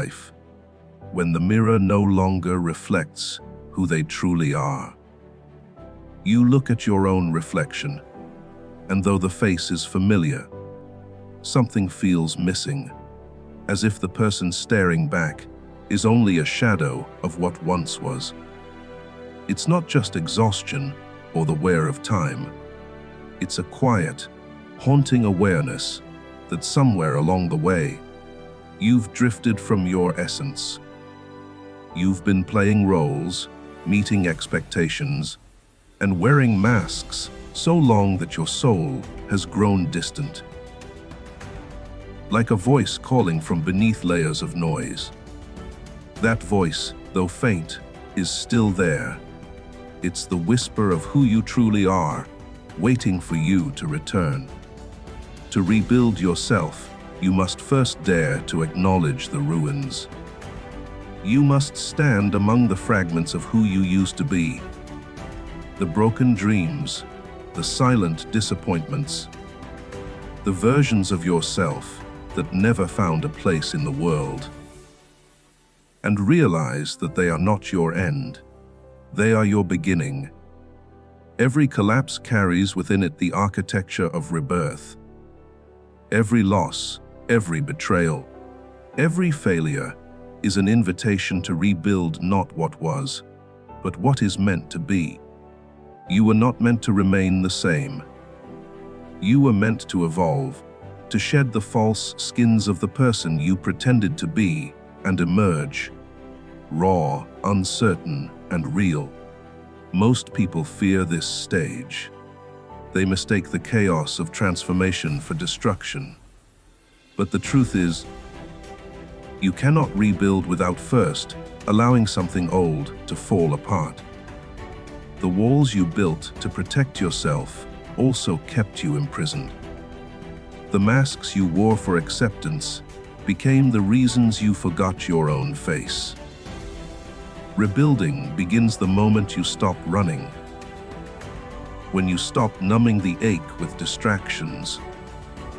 life when the mirror no longer reflects who they truly are. You look at your own reflection, and though the face is familiar, something feels missing, as if the person staring back is only a shadow of what once was. It's not just exhaustion or the wear of time. It's a quiet, haunting awareness that somewhere along the way, you've drifted from your essence. You've been playing roles, meeting expectations, and wearing masks so long that your soul has grown distant. Like a voice calling from beneath layers of noise. That voice, though faint, is still there. It's the whisper of who you truly are, waiting for you to return. To rebuild yourself, you must first dare to acknowledge the ruins. You must stand among the fragments of who you used to be. The broken dreams, the silent disappointments, the versions of yourself that never found a place in the world. And realize that they are not your end. They are your beginning. Every collapse carries within it the architecture of rebirth. Every loss, every betrayal, every failure is an invitation to rebuild not what was, but what is meant to be. You were not meant to remain the same. You were meant to evolve, to shed the false skins of the person you pretended to be and emerge, raw, uncertain, and real. Most people fear this stage. They mistake the chaos of transformation for destruction. But the truth is, you cannot rebuild without first allowing something old to fall apart. The walls you built to protect yourself also kept you imprisoned. The masks you wore for acceptance became the reasons you forgot your own face. Rebuilding begins the moment you stop running. When you stop numbing the ache with distractions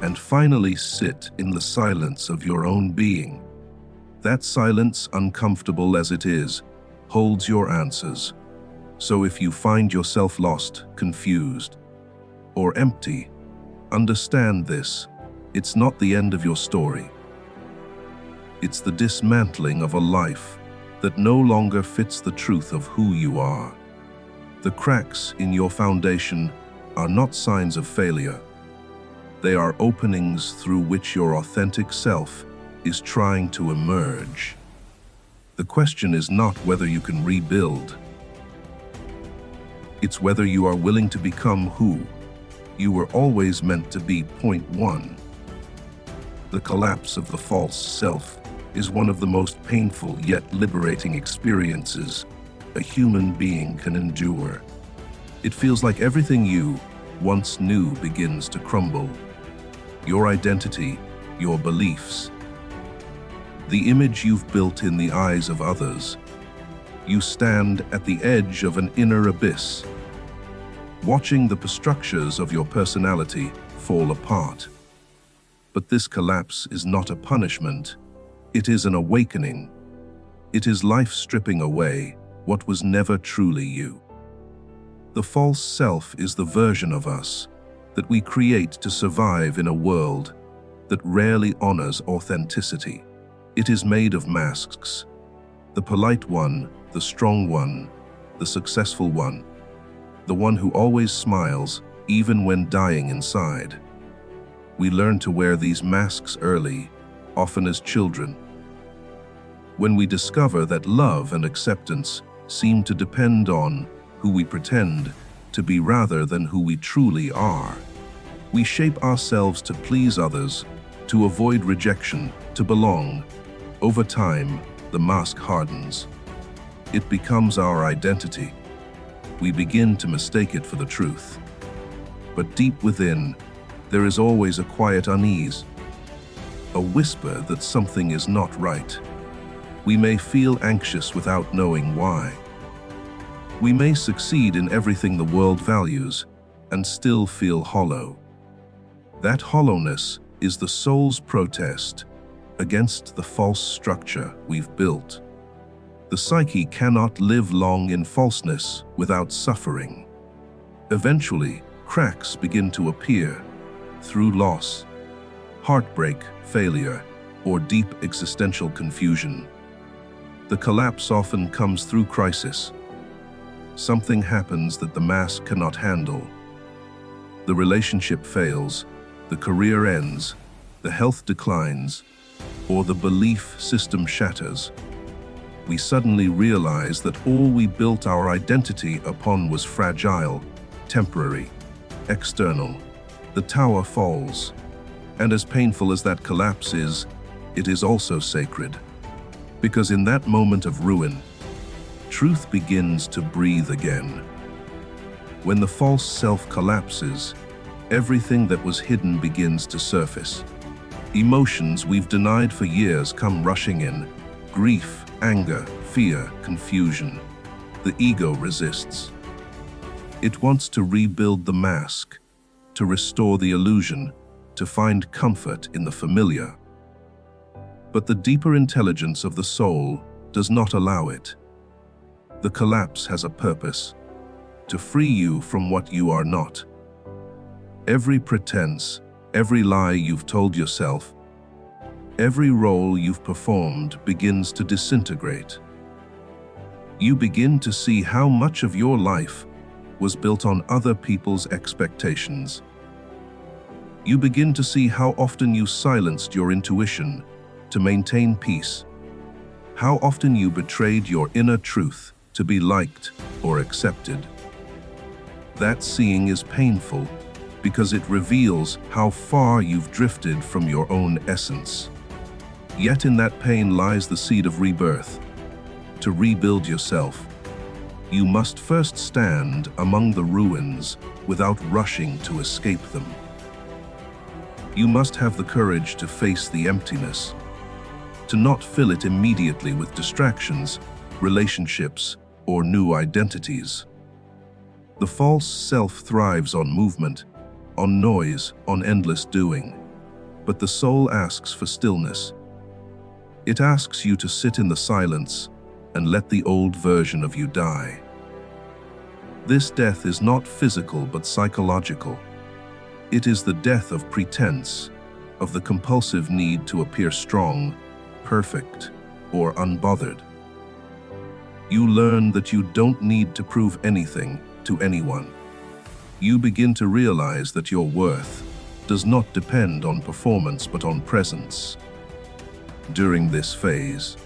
and finally sit in the silence of your own being. That silence, uncomfortable as it is, holds your answers. So if you find yourself lost, confused, or empty, understand this: it's not the end of your story. It's the dismantling of a life that no longer fits the truth of who you are. The cracks in your foundation are not signs of failure. They are openings through which your authentic self is trying to emerge. The question is not whether you can rebuild. It's whether you are willing to become who you were always meant to be. Point 1. The collapse of the false self is one of the most painful yet liberating experiences a human being can endure. It feels like everything you once knew begins to crumble. Your identity, your beliefs, the image you've built in the eyes of others. You stand at the edge of an inner abyss, watching the structures of your personality fall apart. But this collapse is not a punishment. It is an awakening. It is life stripping away what was never truly you. The false self is the version of us that we create to survive in a world that rarely honors authenticity. It is made of masks. The polite one, the strong one, the successful one, the one who always smiles even when dying inside. We learn to wear these masks early, often as children. When we discover that love and acceptance seem to depend on who we pretend to be rather than who we truly are, we shape ourselves to please others, to avoid rejection, to belong. Over time, the mask hardens. It becomes our identity. We begin to mistake it for the truth. But deep within, there is always a quiet unease, a whisper that something is not right. We may feel anxious without knowing why. We may succeed in everything the world values and still feel hollow. That hollowness is the soul's protest, against the false structure we've built. The psyche cannot live long in falseness without suffering. Eventually, cracks begin to appear through loss, heartbreak, failure, or deep existential confusion. The collapse often comes through crisis. Something happens that the mask cannot handle. The relationship fails, the career ends, the health declines, or the belief system shatters. We suddenly realize that all we built our identity upon was fragile, temporary, external. The tower falls, and as painful as that collapse is, it is also sacred. Because in that moment of ruin, truth begins to breathe again. When the false self collapses, everything that was hidden begins to surface. Emotions we've denied for years come rushing in: grief, anger, fear, confusion. The ego resists. It wants to rebuild the mask, to restore the illusion, to find comfort in the familiar. But the deeper intelligence of the soul does not allow it. The collapse has a purpose: to free you from what you are not. Every pretense, every lie you've told yourself, every role you've performed begins to disintegrate. You begin to see how much of your life was built on other people's expectations. You begin to see how often you silenced your intuition to maintain peace, how often you betrayed your inner truth to be liked or accepted. That seeing is painful because it reveals how far you've drifted from your own essence. Yet in that pain lies the seed of rebirth. To rebuild yourself, you must first stand among the ruins without rushing to escape them. You must have the courage to face the emptiness, to not fill it immediately with distractions, relationships, or new identities. The false self thrives on movement, on noise, on endless doing. But the soul asks for stillness. It asks you to sit in the silence and let the old version of you die. This death is not physical but psychological. It is the death of pretense, of the compulsive need to appear strong, perfect, or unbothered. You learn that you don't need to prove anything to anyone. You begin to realize that your worth does not depend on performance but on presence. During this phase,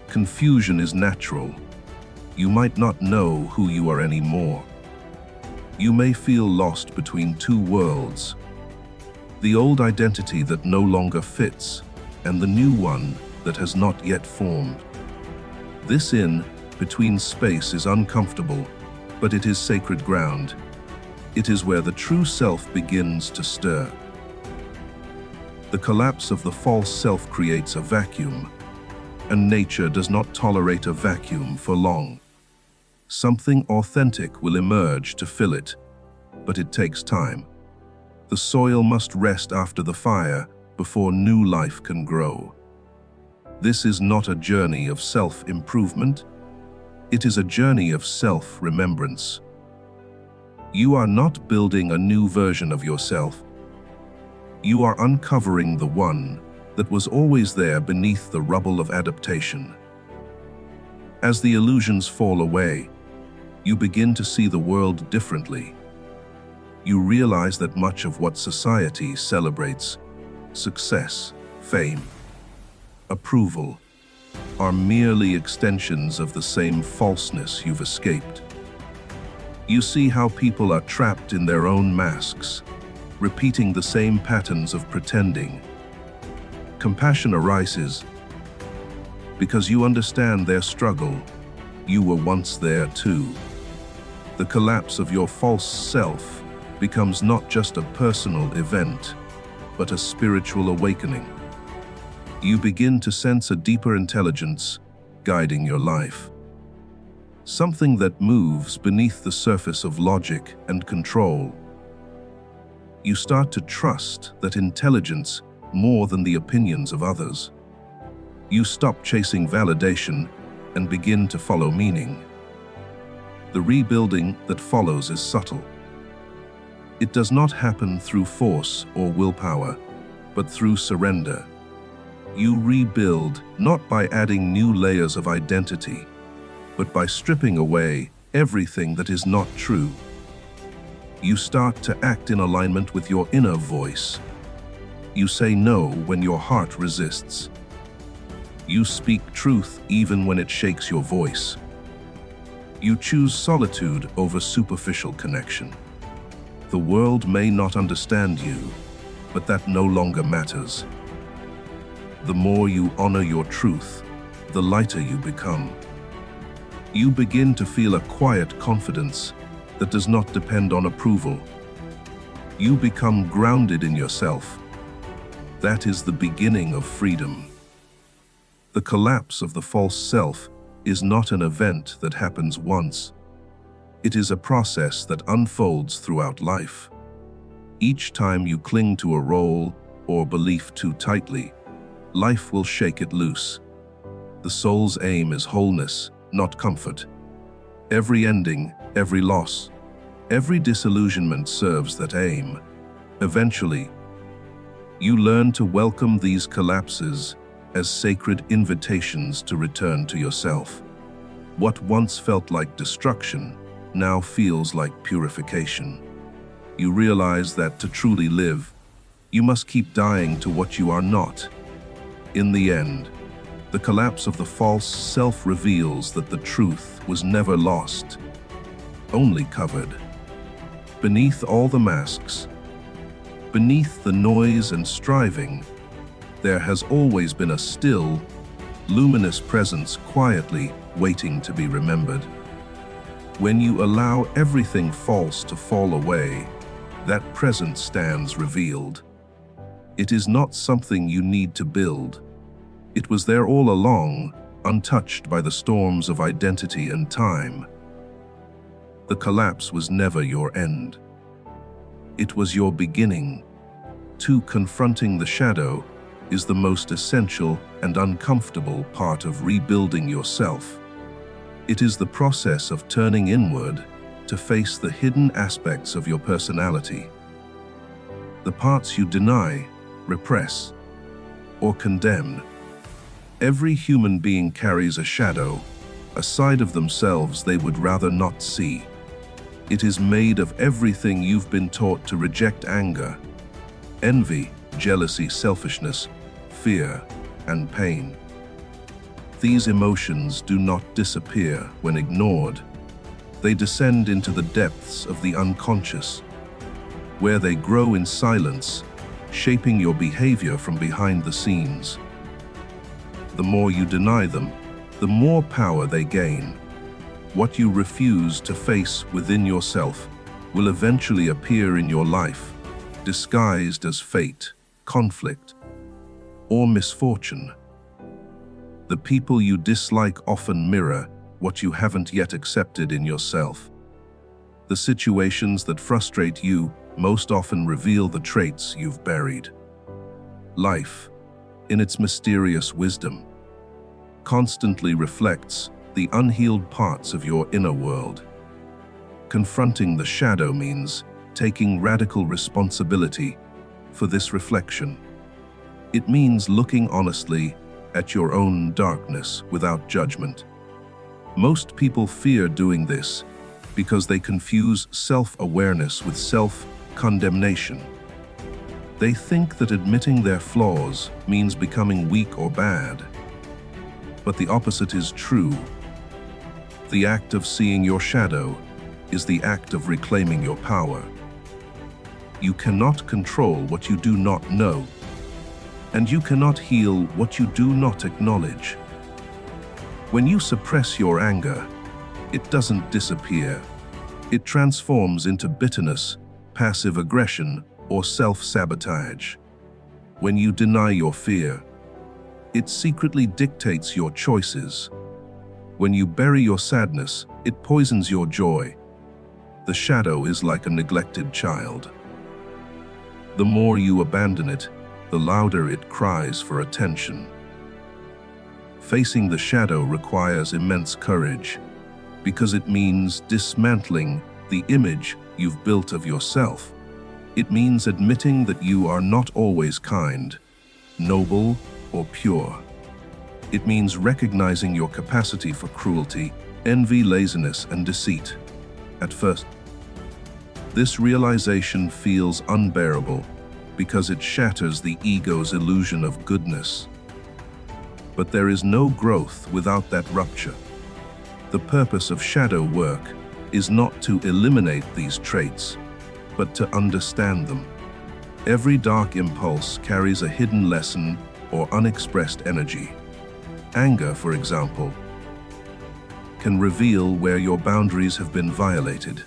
confusion is natural. You might not know who you are anymore. You may feel lost between two worlds: the old identity that no longer fits, and the new one that has not yet formed. This in-between space is uncomfortable, but it is sacred ground. It is where the true self begins to stir. The collapse of the false self creates a vacuum, and nature does not tolerate a vacuum for long. Something authentic will emerge to fill it, but it takes time. The soil must rest after the fire before new life can grow. This is not a journey of self-improvement. It is a journey of self-remembrance. You are not building a new version of yourself. You are uncovering the one that was always there beneath the rubble of adaptation. As the illusions fall away, you begin to see the world differently. You realize that much of what society celebrates, success, fame, approval, are merely extensions of the same falseness you've escaped. You see how people are trapped in their own masks, repeating the same patterns of pretending. Compassion arises because you understand their struggle. You were once there too. The collapse of your false self becomes not just a personal event, but a spiritual awakening. You begin to sense a deeper intelligence guiding your life. Something that moves beneath the surface of logic and control. You start to trust that intelligence more than the opinions of others. You stop chasing validation and begin to follow meaning. The rebuilding that follows is subtle. It does not happen through force or willpower, but through surrender. You rebuild not by adding new layers of identity, but by stripping away everything that is not true. You start to act in alignment with your inner voice. You say no when your heart resists. You speak truth even when it shakes your voice. You choose solitude over superficial connection. The world may not understand you, but that no longer matters. The more you honor your truth, the lighter you become. You begin to feel a quiet confidence that does not depend on approval. You become grounded in yourself. That is the beginning of freedom. The collapse of the false self is not an event that happens once. It is a process that unfolds throughout life. Each time you cling to a role or belief too tightly, life will shake it loose. The soul's aim is wholeness, not comfort. Every ending, every loss, every disillusionment serves that aim. Eventually, you learn to welcome these collapses as sacred invitations to return to yourself. What once felt like destruction now feels like purification. You realize that to truly live, you must keep dying to what you are not. In the end, the collapse of the false self reveals that the truth was never lost, only covered. Beneath all the masks, beneath the noise and striving, there has always been a still, luminous presence quietly waiting to be remembered. When you allow everything false to fall away, that presence stands revealed. It is not something you need to build. It was there all along, untouched by the storms of identity and time. The collapse was never your end. It was your beginning. Confronting the shadow is the most essential and uncomfortable part of rebuilding yourself. It is the process of turning inward to face the hidden aspects of your personality. The parts you deny, repress, or condemn. Every human being carries a shadow, a side of themselves they would rather not see. It is made of everything you've been taught to reject: anger, envy, jealousy, selfishness, fear, and pain. These emotions do not disappear when ignored. They descend into the depths of the unconscious, where they grow in silence, shaping your behavior from behind the scenes. The more you deny them, the more power they gain. What you refuse to face within yourself will eventually appear in your life, disguised as fate, conflict, or misfortune. The people you dislike often mirror what you haven't yet accepted in yourself. The situations that frustrate you most often reveal the traits you've buried. Life, in its mysterious wisdom, constantly reflects the unhealed parts of your inner world. Confronting the shadow means taking radical responsibility for this reflection. It means looking honestly at your own darkness without judgment. Most people fear doing this because they confuse self-awareness with self-condemnation. They think that admitting their flaws means becoming weak or bad. But the opposite is true. The act of seeing your shadow is the act of reclaiming your power. You cannot control what you do not know, and you cannot heal what you do not acknowledge. When you suppress your anger, it doesn't disappear. It transforms into bitterness, passive aggression, or self-sabotage. When you deny your fear, it secretly dictates your choices. When you bury your sadness, it poisons your joy. The shadow is like a neglected child. The more you abandon it, the louder it cries for attention. Facing the shadow requires immense courage, because it means dismantling the image you've built of yourself. It means admitting that you are not always kind, noble, or pure. It means recognizing your capacity for cruelty, envy, laziness, and deceit. At first, this realization feels unbearable because it shatters the ego's illusion of goodness. But there is no growth without that rupture. The purpose of shadow work is not to eliminate these traits, but to understand them. Every dark impulse carries a hidden lesson or unexpressed energy. Anger, for example, can reveal where your boundaries have been violated.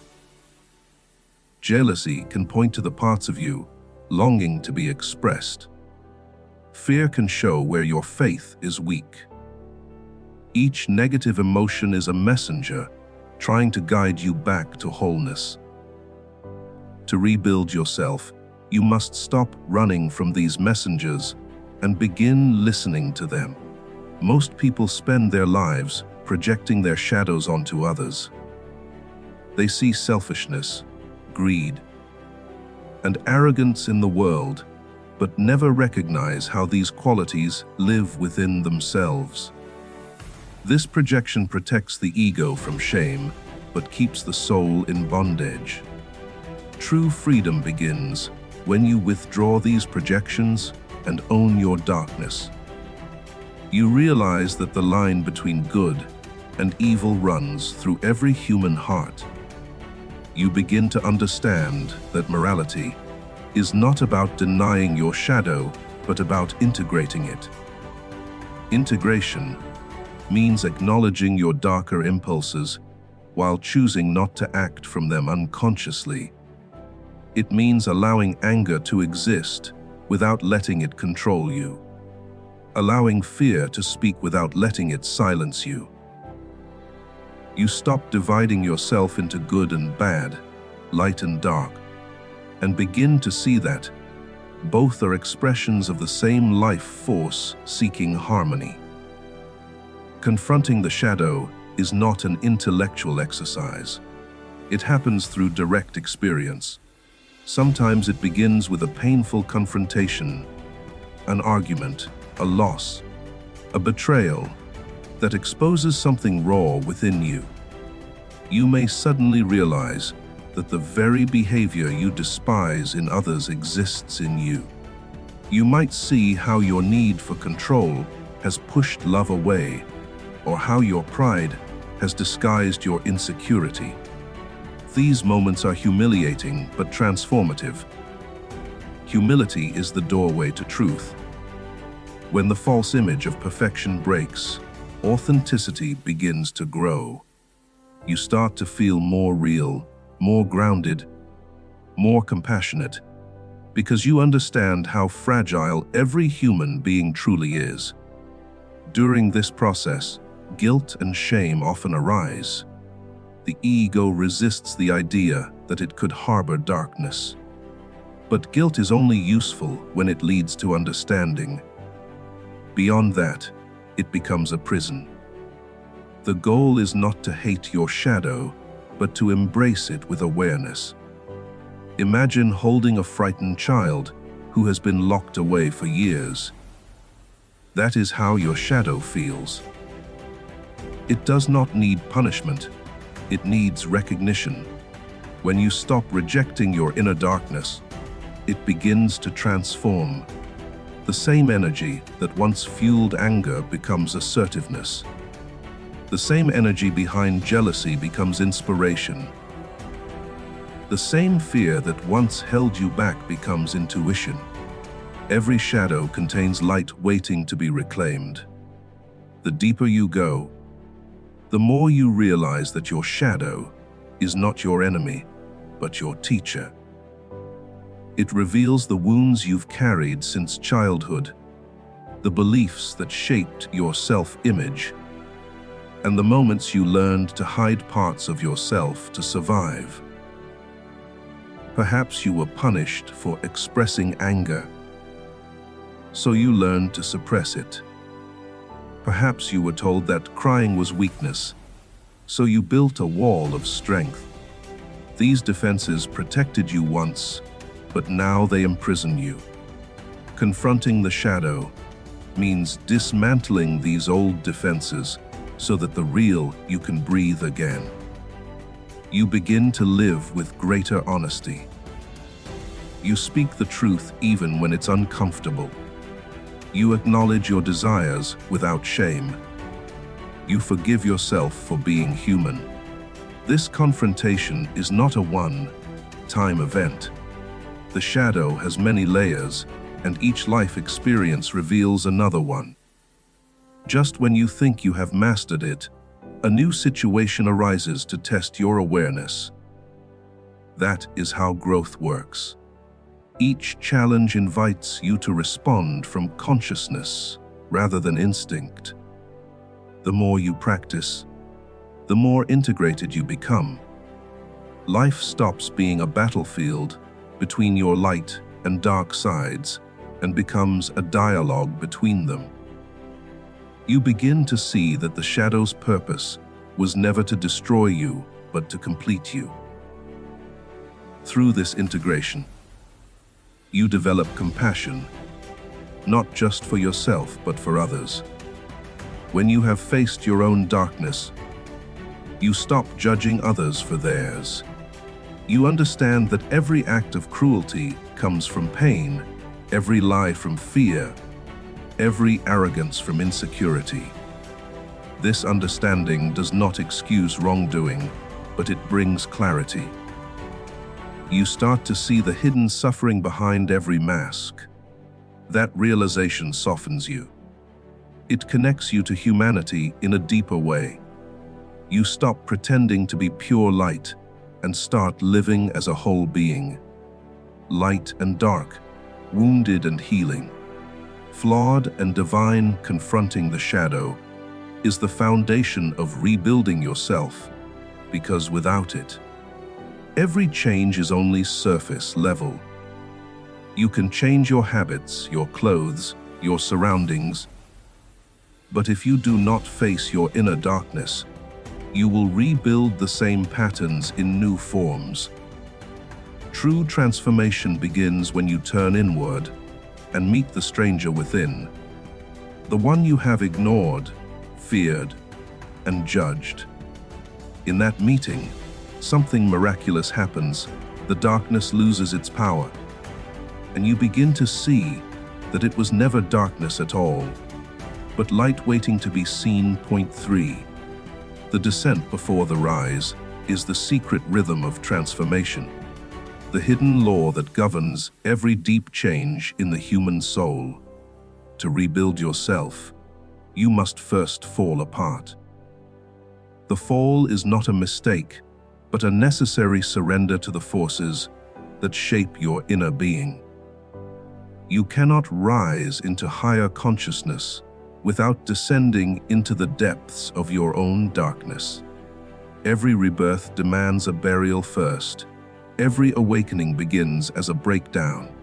Jealousy can point to the parts of you longing to be expressed. Fear can show where your faith is weak. Each negative emotion is a messenger trying to guide you back to wholeness. To rebuild yourself, you must stop running from these messengers and begin listening to them. Most people spend their lives projecting their shadows onto others. They see selfishness, greed, and arrogance in the world, but never recognize how these qualities live within themselves. This projection protects the ego from shame, but keeps the soul in bondage. True freedom begins when you withdraw these projections and own your darkness. You realize that the line between good and evil runs through every human heart. You begin to understand that morality is not about denying your shadow, but about integrating it. Integration means acknowledging your darker impulses while choosing not to act from them unconsciously. It means allowing anger to exist without letting it control you, allowing fear to speak without letting it silence you. You stop dividing yourself into good and bad, light and dark, and begin to see that both are expressions of the same life force seeking harmony. Confronting the shadow is not an intellectual exercise. It happens through direct experience. Sometimes it begins with a painful confrontation, an argument, a loss, a betrayal that exposes something raw within you. You may suddenly realize that the very behavior you despise in others exists in you. You might see how your need for control has pushed love away, or how your pride has disguised your insecurity. These moments are humiliating but transformative. Humility is the doorway to truth. When the false image of perfection breaks, authenticity begins to grow. You start to feel more real, more grounded, more compassionate, because you understand how fragile every human being truly is. During this process, guilt and shame often arise. The ego resists the idea that it could harbor darkness. But guilt is only useful when it leads to understanding. Beyond that, it becomes a prison. The goal is not to hate your shadow, but to embrace it with awareness. Imagine holding a frightened child who has been locked away for years. That is how your shadow feels. It does not need punishment, it needs recognition. When you stop rejecting your inner darkness, it begins to transform. The same energy that once fueled anger becomes assertiveness. The same energy behind jealousy becomes inspiration. The same fear that once held you back becomes intuition. Every shadow contains light waiting to be reclaimed. The deeper you go, the more you realize that your shadow is not your enemy, but your teacher. It reveals the wounds you've carried since childhood, the beliefs that shaped your self-image, and the moments you learned to hide parts of yourself to survive. Perhaps you were punished for expressing anger, so you learned to suppress it. Perhaps you were told that crying was weakness, so you built a wall of strength. These defenses protected you once, but now they imprison you. Confronting the shadow means dismantling these old defenses so that the real you can breathe again. You begin to live with greater honesty. You speak the truth even when it's uncomfortable. You acknowledge your desires without shame. You forgive yourself for being human. This confrontation is not a one-time event. The shadow has many layers, and each life experience reveals another one. Just when you think you have mastered it, a new situation arises to test your awareness. That is how growth works. Each challenge invites you to respond from consciousness rather than instinct. The more you practice, the more integrated you become. Life stops being a battlefield between your light and dark sides and becomes a dialogue between them. You begin to see that the shadow's purpose was never to destroy you, but to complete you. Through this integration, you develop compassion, not just for yourself, but for others. When you have faced your own darkness, you stop judging others for theirs. You understand that every act of cruelty comes from pain, every lie from fear, every arrogance from insecurity. This understanding does not excuse wrongdoing, but it brings clarity. You start to see the hidden suffering behind every mask. That realization softens you. It connects you to humanity in a deeper way. You stop pretending to be pure light and start living as a whole being. Light and dark, wounded and healing, flawed and divine. Confronting the shadow is the foundation of rebuilding yourself, because without it, every change is only surface level. You can change your habits, your clothes, your surroundings, but if you do not face your inner darkness, you will rebuild the same patterns in new forms. True transformation begins when you turn inward and meet the stranger within, the one you have ignored, feared, and judged. In that meeting, something miraculous happens. The darkness loses its power, and you begin to see that it was never darkness at all, but light waiting to be seen. Point 3. The descent before the rise is the secret rhythm of transformation, the hidden law that governs every deep change in the human soul. To rebuild yourself, you must first fall apart. The fall is not a mistake, but a necessary surrender to the forces that shape your inner being. You cannot rise into higher consciousness without descending into the depths of your own darkness. Every rebirth demands a burial first. Every awakening begins as a breakdown.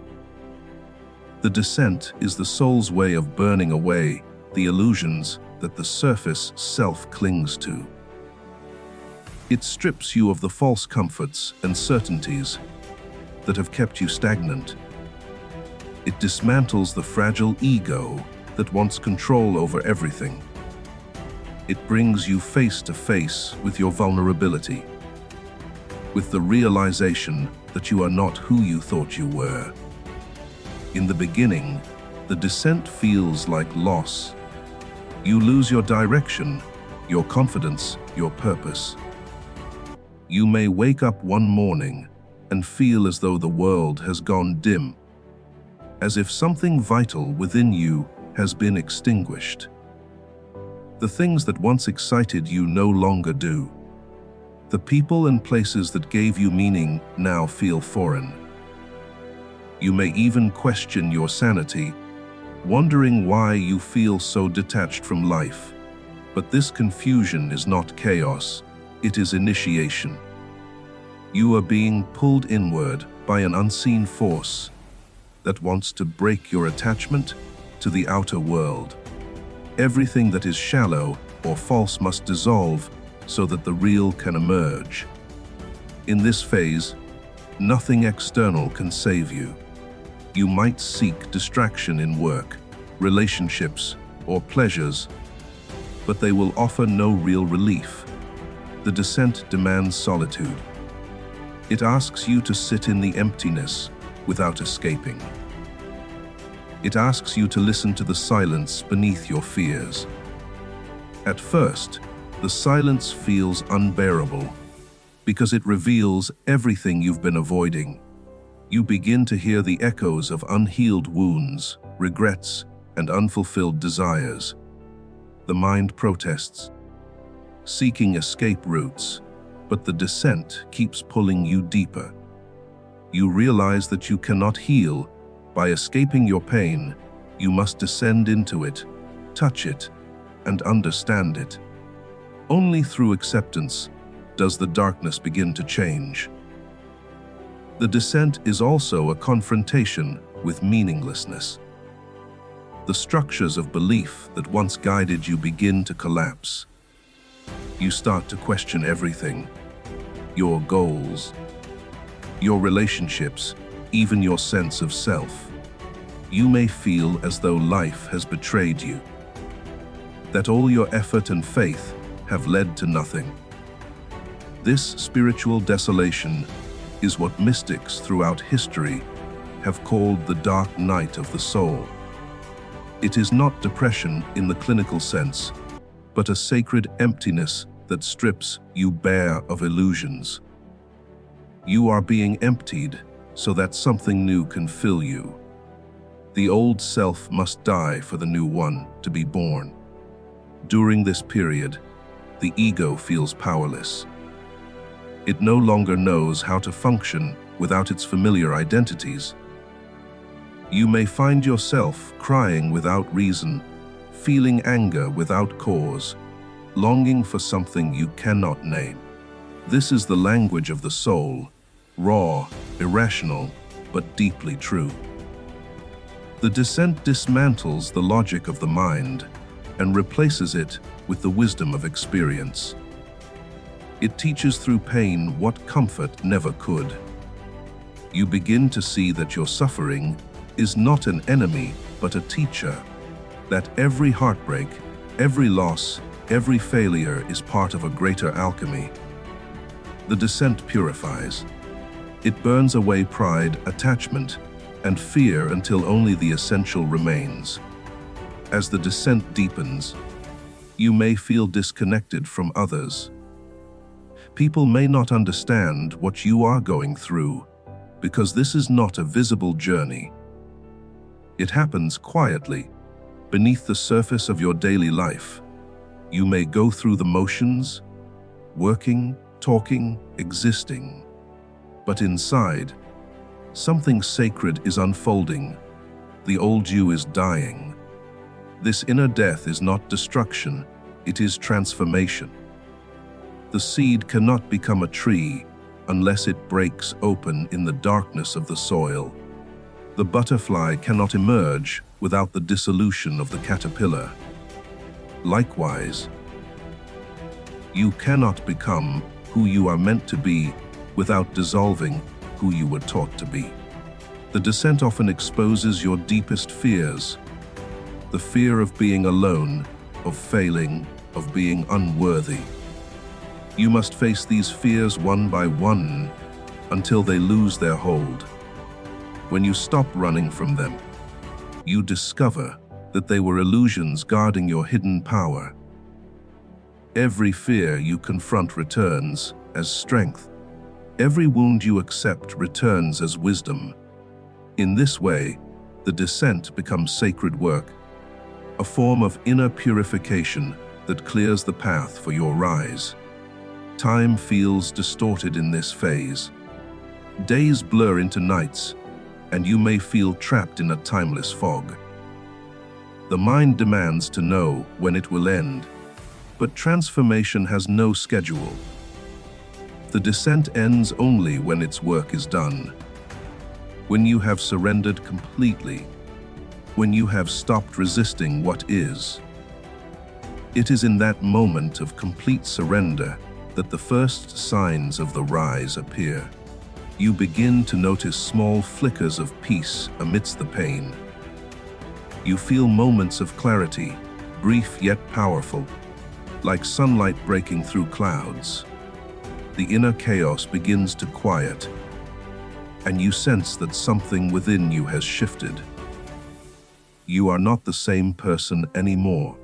The descent is the soul's way of burning away the illusions that the surface self clings to. It strips you of the false comforts and certainties that have kept you stagnant. It dismantles the fragile ego that wants control over everything. It brings you face to face with your vulnerability, with the realization that you are not who you thought you were. In the beginning, the descent feels like loss. You lose your direction, your confidence, your purpose. You may wake up one morning and feel as though the world has gone dim, as if something vital within you has been extinguished. The things that once excited you no longer do. The people and places that gave you meaning now feel foreign. You may even question your sanity, wondering why you feel so detached from life. But this confusion is not chaos, it is initiation. You are being pulled inward by an unseen force that wants to break your attachment to the outer world. Everything that is shallow or false must dissolve so that the real can emerge. In this phase, nothing external can save you. You might seek distraction in work, relationships, or pleasures, but they will offer no real relief. The descent demands solitude. It asks you to sit in the emptiness without escaping. It asks you to listen to the silence beneath your fears. At first, the silence feels unbearable because it reveals everything you've been avoiding. You begin to hear the echoes of unhealed wounds, regrets, and unfulfilled desires. The mind protests, seeking escape routes, but the descent keeps pulling you deeper. You realize that you cannot heal by escaping your pain. You must descend into it, touch it, and understand it. Only through acceptance does the darkness begin to change. The descent is also a confrontation with meaninglessness. The structures of belief that once guided you begin to collapse. You start to question everything: your goals, your relationships, even your sense of self. You may feel as though life has betrayed you, that all your effort and faith have led to nothing. This spiritual desolation is what mystics throughout history have called the dark night of the soul. It is not depression in the clinical sense, but a sacred emptiness that strips you bare of illusions. You are being emptied so that something new can fill you. The old self must die for the new one to be born. During this period, the ego feels powerless. It no longer knows how to function without its familiar identities. You may find yourself crying without reason, feeling anger without cause, longing for something you cannot name. This is the language of the soul, raw, irrational, but deeply true. The descent dismantles the logic of the mind and replaces it with the wisdom of experience. It teaches through pain what comfort never could. You begin to see that your suffering is not an enemy, but a teacher, that every heartbreak, every loss, every failure is part of a greater alchemy. The descent purifies. It burns away pride, attachment, and fear until only the essential remains. As the descent deepens, you may feel disconnected from others. People may not understand what you are going through, because this is not a visible journey. It happens quietly, beneath the surface of your daily life. You may go through the motions, working, talking, existing. But inside, something sacred is unfolding. The old you is dying. This inner death is not destruction, it is transformation. The seed cannot become a tree unless it breaks open in the darkness of the soil. The butterfly cannot emerge without the dissolution of the caterpillar. Likewise, you cannot become who you are meant to be without dissolving who you were taught to be. The descent often exposes your deepest fears. The fear of being alone, of failing, of being unworthy. You must face these fears one by one until they lose their hold. When you stop running from them, you discover that they were illusions guarding your hidden power. Every fear you confront returns as strength. Every wound you accept returns as wisdom. In this way, the descent becomes sacred work, a form of inner purification that clears the path for your rise. Time feels distorted in this phase. Days blur into nights, and you may feel trapped in a timeless fog. The mind demands to know when it will end, but transformation has no schedule. The descent ends only when its work is done. When you have surrendered completely, when you have stopped resisting what is. It is in that moment of complete surrender that the first signs of the rise appear. You begin to notice small flickers of peace amidst the pain. You feel moments of clarity, brief yet powerful, like sunlight breaking through clouds. The inner chaos begins to quiet, and you sense that something within you has shifted. You are not the same person anymore.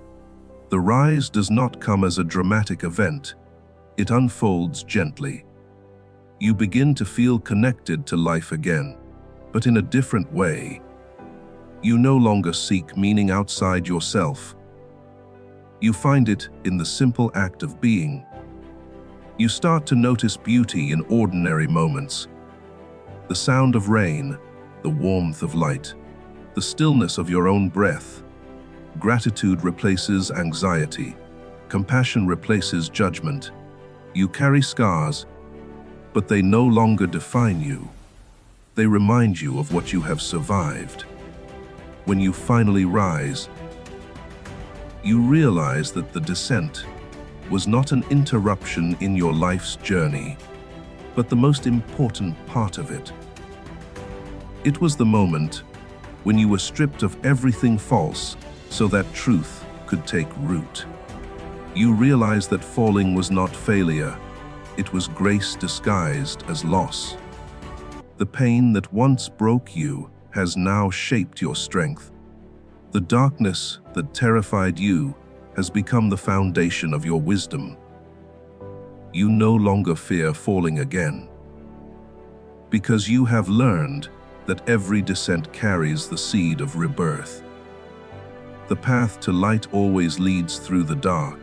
The rise does not come as a dramatic event. It unfolds gently. You begin to feel connected to life again, but in a different way. You no longer seek meaning outside yourself. You find it in the simple act of being. You start to notice beauty in ordinary moments. The sound of rain, the warmth of light, the stillness of your own breath. Gratitude replaces anxiety. Compassion replaces judgment. You carry scars, but they no longer define you. They remind you of what you have survived. When you finally rise, you realize that the descent was not an interruption in your life's journey, but the most important part of it. It was the moment when you were stripped of everything false so that truth could take root. You realized that falling was not failure, it was grace disguised as loss. The pain that once broke you has now shaped your strength. The darkness that terrified you has become the foundation of your wisdom. You no longer fear falling again, because you have learned that every descent carries the seed of rebirth. The path to light always leads through the dark,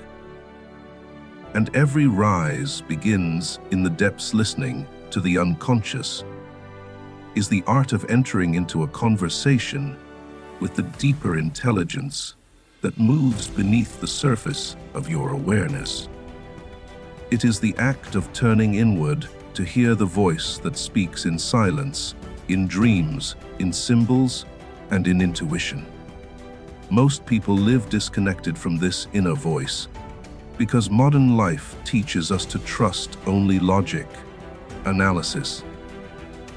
and every rise begins in the depths. Listening to the unconscious is the art of entering into a conversation with the deeper intelligence that moves beneath the surface of your awareness. It is the act of turning inward to hear the voice that speaks in silence, in dreams, in symbols, and in intuition. Most people live disconnected from this inner voice because modern life teaches us to trust only logic, analysis,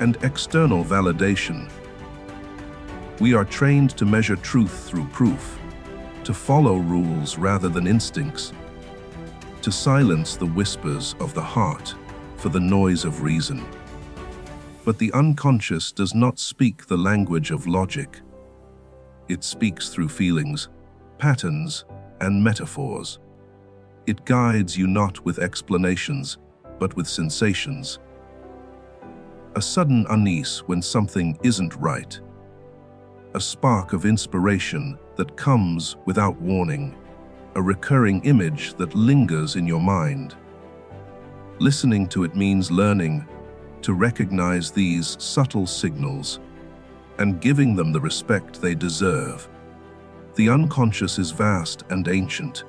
and external validation. We are trained to measure truth through proof, to follow rules rather than instincts, to silence the whispers of the heart for the noise of reason. But the unconscious does not speak the language of logic. It speaks through feelings, patterns, and metaphors. It guides you not with explanations, but with sensations. A sudden unease when something isn't right. A spark of inspiration that comes without warning. A recurring image that lingers in your mind. Listening to it means learning to recognize these subtle signals and giving them the respect they deserve. The unconscious is vast and ancient.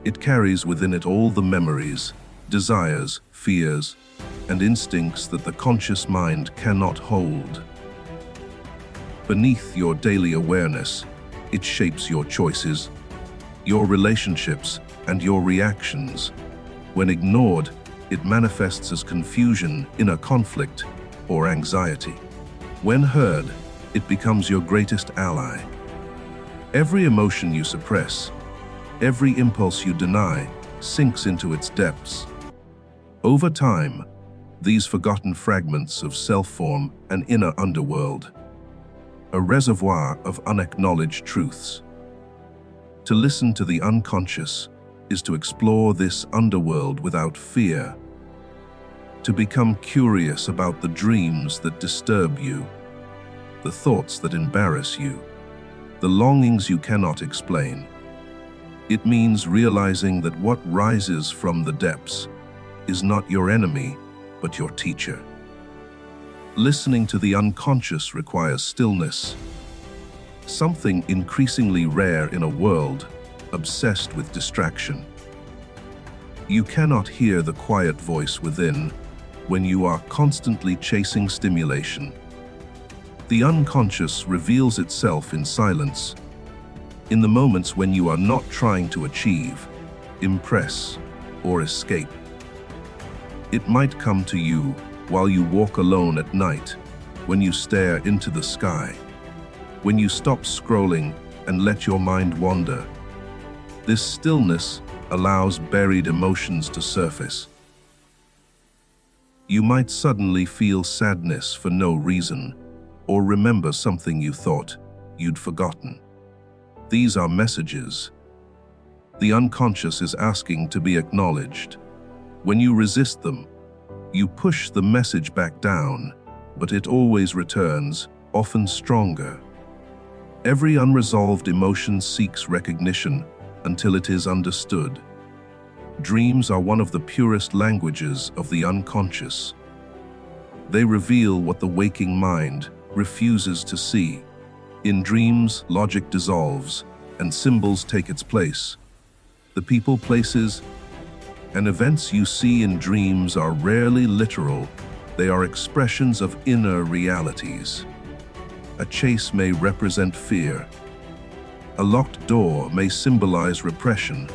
It carries within it all the memories, desires, fears, and instincts that the conscious mind cannot hold. Beneath your daily awareness, it shapes your choices, your relationships, and your reactions. When ignored, it manifests as confusion, inner conflict, or anxiety. When heard, it becomes your greatest ally. Every emotion you suppress, every impulse you deny, sinks into its depths. Over time, these forgotten fragments of self form an inner underworld, a reservoir of unacknowledged truths. To listen to the unconscious is to explore this underworld without fear, to become curious about the dreams that disturb you, the thoughts that embarrass you, the longings you cannot explain. It means realizing that what rises from the depths is not your enemy, but your teacher. Listening to the unconscious requires stillness, something increasingly rare in a world obsessed with distraction. You cannot hear the quiet voice within when you are constantly chasing stimulation. The unconscious reveals itself in silence, in the moments when you are not trying to achieve, impress, or escape. It might come to you while you walk alone at night, when you stare into the sky, when you stop scrolling and let your mind wander. This stillness allows buried emotions to surface. You might suddenly feel sadness for no reason, or remember something you thought you'd forgotten. These are messages. The unconscious is asking to be acknowledged. When you resist them, you push the message back down, but it always returns, often stronger. Every unresolved emotion seeks recognition until it is understood. Dreams are one of the purest languages of the unconscious. They reveal what the waking mind refuses to see. In dreams, logic dissolves, and symbols take its place. The people, places, and events you see in dreams are rarely literal. They are expressions of inner realities. A chase may represent fear. A locked door may symbolize repression.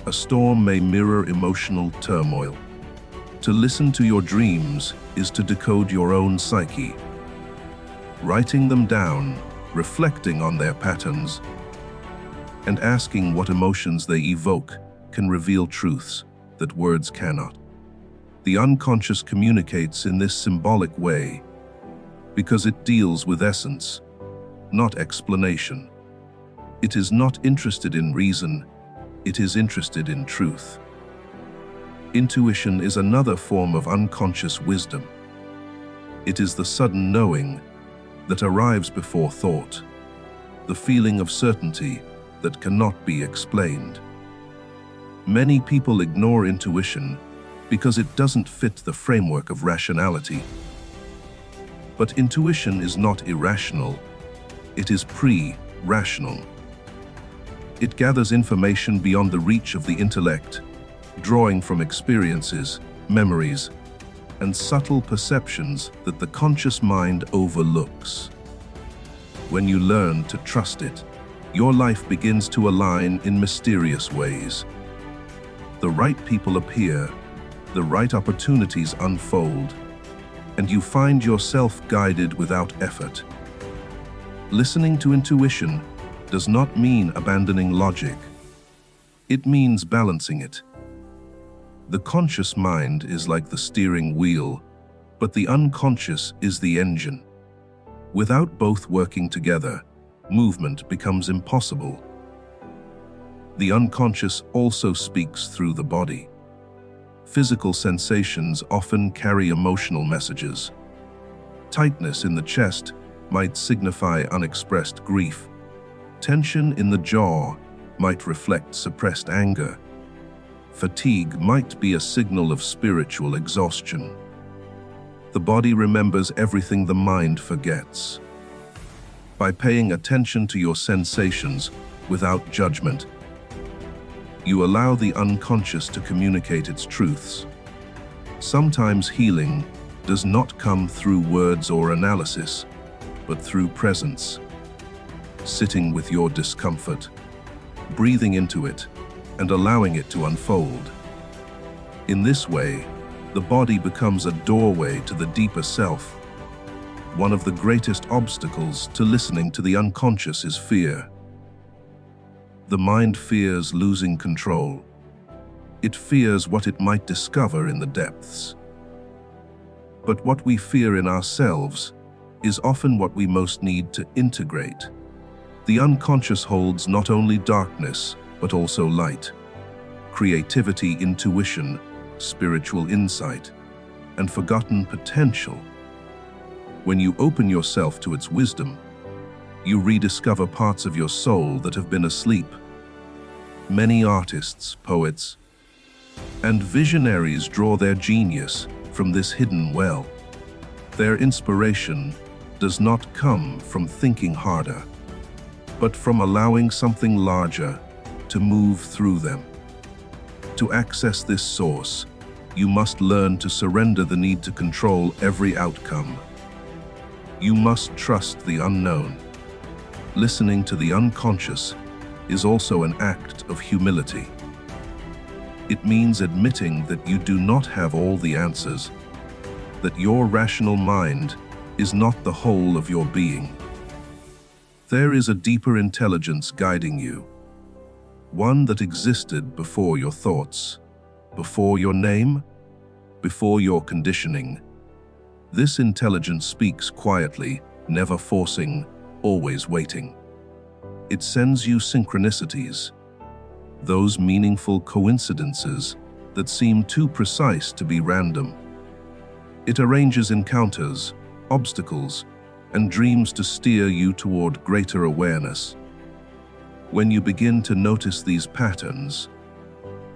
A storm may mirror emotional turmoil. To listen to your dreams is to decode your own psyche. Writing them down, reflecting on their patterns, and asking what emotions they evoke can reveal truths that words cannot. The unconscious communicates in this symbolic way because it deals with essence, not explanation. It is not interested in reason, it is interested in truth. Intuition is another form of unconscious wisdom. It is the sudden knowing that arrives before thought, the feeling of certainty that cannot be explained. Many people ignore intuition because it doesn't fit the framework of rationality. But intuition is not irrational, it is pre-rational. It gathers information beyond the reach of the intellect, drawing from experiences, memories, and subtle perceptions that the conscious mind overlooks. When you learn to trust it, your life begins to align in mysterious ways. The right people appear, the right opportunities unfold, and you find yourself guided without effort. Listening to intuition does not mean abandoning logic. It means balancing it. The conscious mind is like the steering wheel, but the unconscious is the engine. Without both working together, movement becomes impossible. The unconscious also speaks through the body. Physical sensations often carry emotional messages. Tightness in the chest might signify unexpressed grief. Tension in the jaw might reflect suppressed anger. Fatigue might be a signal of spiritual exhaustion. The body remembers everything the mind forgets. By paying attention to your sensations without judgment, you allow the unconscious to communicate its truths. Sometimes healing does not come through words or analysis, but through presence. Sitting with your discomfort, breathing into it, and allowing it to unfold. In this way, the body becomes a doorway to the deeper self. One of the greatest obstacles to listening to the unconscious is fear. The mind fears losing control. It fears what it might discover in the depths. But what we fear in ourselves is often what we most need to integrate. The unconscious holds not only darkness, but also light, creativity, intuition, spiritual insight, and forgotten potential. When you open yourself to its wisdom, you rediscover parts of your soul that have been asleep. Many artists, poets, and visionaries draw their genius from this hidden well. Their inspiration does not come from thinking harder, but from allowing something larger to move through them. To access this source, you must learn to surrender the need to control every outcome. You must trust the unknown. Listening to the unconscious is also an act of humility. It means admitting that you do not have all the answers, that your rational mind is not the whole of your being. There is a deeper intelligence guiding you, one that existed before your thoughts, before your name, before your conditioning. This intelligence speaks quietly, never forcing, always waiting. It sends you synchronicities, those meaningful coincidences that seem too precise to be random. It arranges encounters, obstacles, and dreams to steer you toward greater awareness. When you begin to notice these patterns,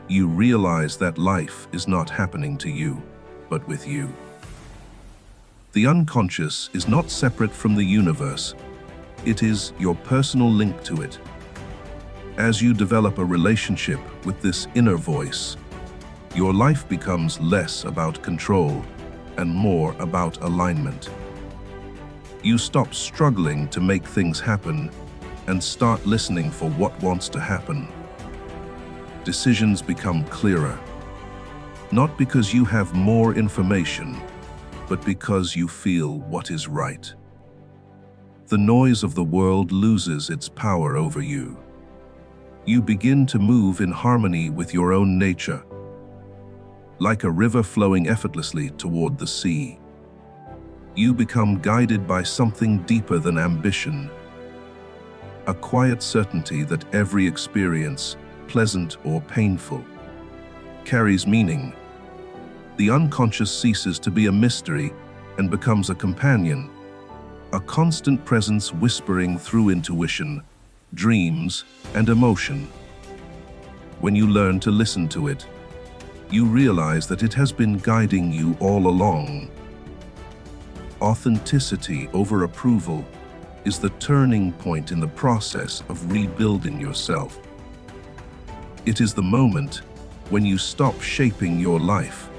you realize that life is not happening to you, but with you. The unconscious is not separate from the universe. It is your personal link to it. As you develop a relationship with this inner voice, your life becomes less about control and more about alignment. You stop struggling to make things happen and start listening for what wants to happen. Decisions become clearer, not because you have more information, but because you feel what is right. The noise of the world loses its power over you. You begin to move in harmony with your own nature, like a river flowing effortlessly toward the sea. You become guided by something deeper than ambition, a quiet certainty that every experience, pleasant or painful, carries meaning. The unconscious ceases to be a mystery and becomes a companion, a constant presence whispering through intuition, dreams, and emotion. When you learn to listen to it, you realize that it has been guiding you all along. Authenticity over approval is the turning point in the process of rebuilding yourself. It is the moment when you stop shaping your life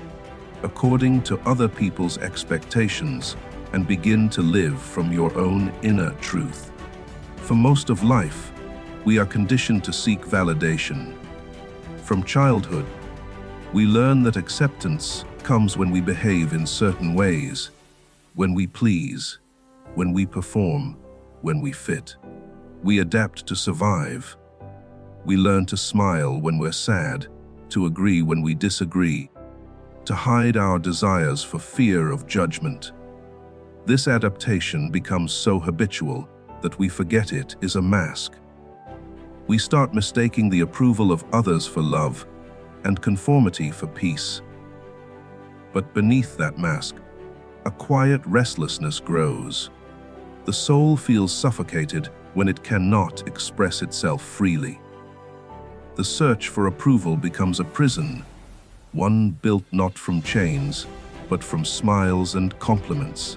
according to other people's expectations and begin to live from your own inner truth. For most of life, we are conditioned to seek validation. From childhood, we learn that acceptance comes when we behave in certain ways, when we please, when we perform, when we fit. We adapt to survive. We learn to smile when we're sad, to agree when we disagree, to hide our desires for fear of judgment. This adaptation becomes so habitual that we forget it is a mask. We start mistaking the approval of others for love and conformity for peace. But beneath that mask, a quiet restlessness grows. The soul feels suffocated when it cannot express itself freely. The search for approval becomes a prison, one built not from chains, but from smiles and compliments.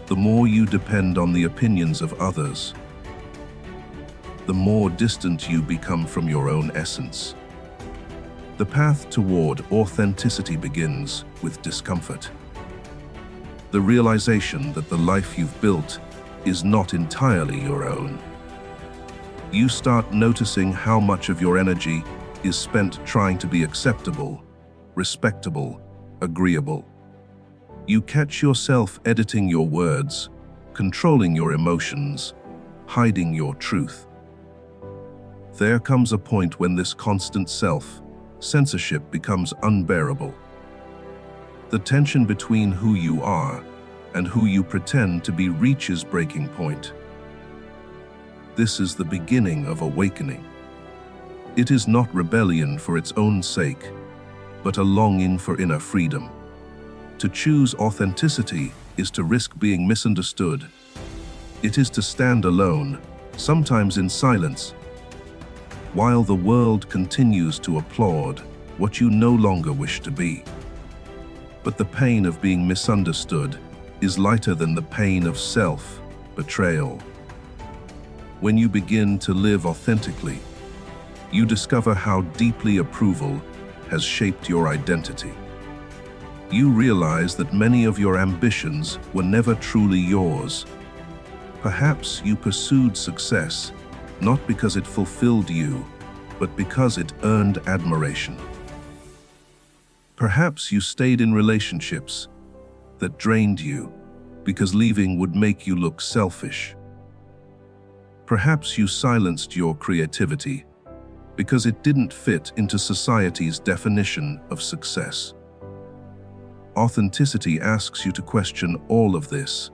The more you depend on the opinions of others, the more distant you become from your own essence. The path toward authenticity begins with discomfort. The realization that the life you've built is not entirely your own. You start noticing how much of your energy is spent trying to be acceptable, respectable, agreeable. You catch yourself editing your words, controlling your emotions, hiding your truth. There comes a point when this constant self-censorship becomes unbearable. The tension between who you are and who you pretend to be reaches breaking point. This is the beginning of awakening. It is not rebellion for its own sake, but a longing for inner freedom. To choose authenticity is to risk being misunderstood. It is to stand alone, sometimes in silence, while the world continues to applaud what you no longer wish to be. But the pain of being misunderstood is lighter than the pain of self-betrayal. When you begin to live authentically, you discover how deeply approval has shaped your identity. You realize that many of your ambitions were never truly yours. Perhaps you pursued success not because it fulfilled you, but because it earned admiration. Perhaps you stayed in relationships that drained you because leaving would make you look selfish. Perhaps you silenced your creativity because it didn't fit into society's definition of success. Authenticity asks you to question all of this.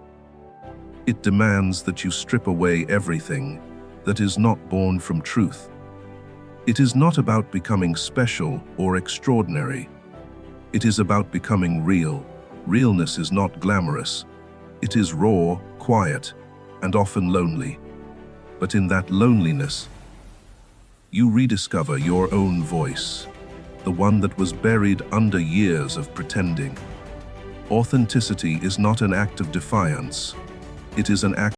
It demands that you strip away everything that is not born from truth. It is not about becoming special or extraordinary. It is about becoming real. Realness is not glamorous. It is raw, quiet, and often lonely. But in that loneliness, you rediscover your own voice, the one that was buried under years of pretending. Authenticity is not an act of defiance. It is an act